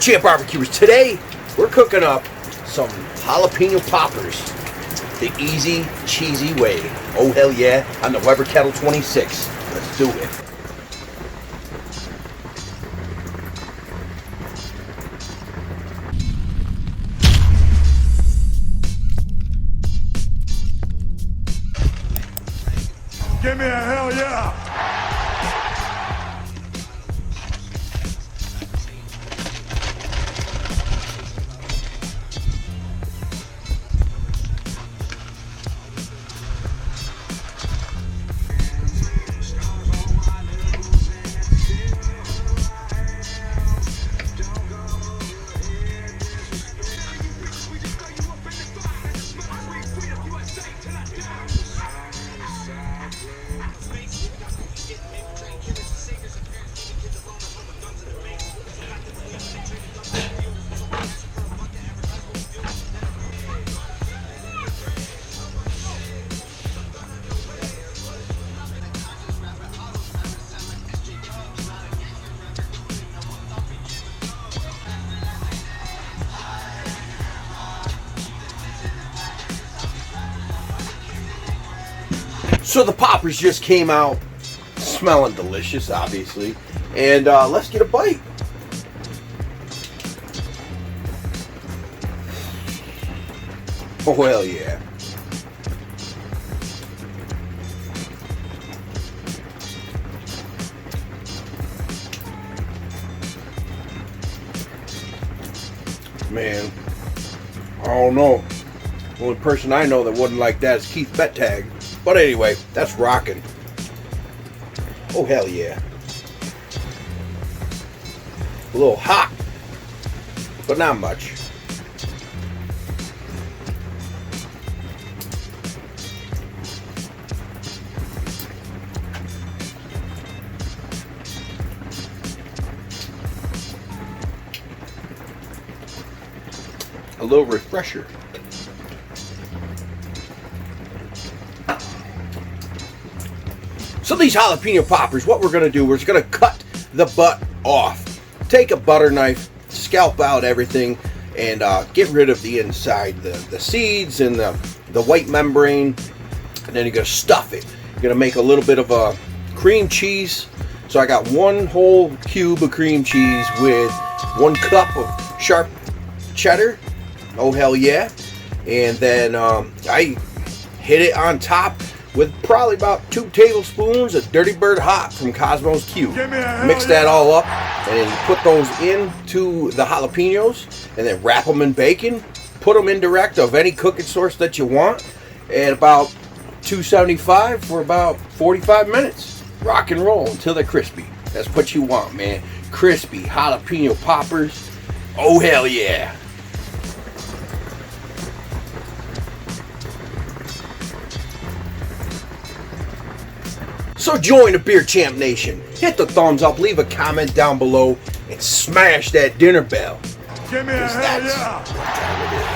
Champ barbecuers. Today we're cooking up some jalapeno poppers the easy, cheesy way. Oh hell yeah, on the Weber Kettle 26. Let's do it. Give me a hell yeah! So the poppers just came out, smelling delicious, obviously, and let's get a bite. Oh hell yeah! Man, I don't know. The only person I know that wouldn't like that is Keith Bettag. But anyway, that's rocking. Oh hell yeah. A little hot, but not much. A little refresher. So these jalapeno poppers, what we're going to do, we're just going to cut the butt off. Take a butter knife, scalp out everything, and get rid of the inside, the seeds and the white membrane. And then you're going to stuff it. You're going to make a little bit of a cream cheese. So I got one whole cube of cream cheese with 1 cup of sharp cheddar. Oh hell yeah. And then I hit it on top with probably about 2 tablespoons of Dirty Bird Hot from Cosmo's Cube. Mix that all up, and then you put those into the jalapenos, and then wrap them in bacon. Put them in direct of any cooking source that you want, at about 275 for about 45 minutes. Rock and roll until they're crispy. That's what you want, man. Crispy jalapeno poppers. Oh hell yeah. So join the Beer Champ Nation. Hit the thumbs up, leave a comment down below, and smash that dinner bell. Give me a hell yeah! What time it is.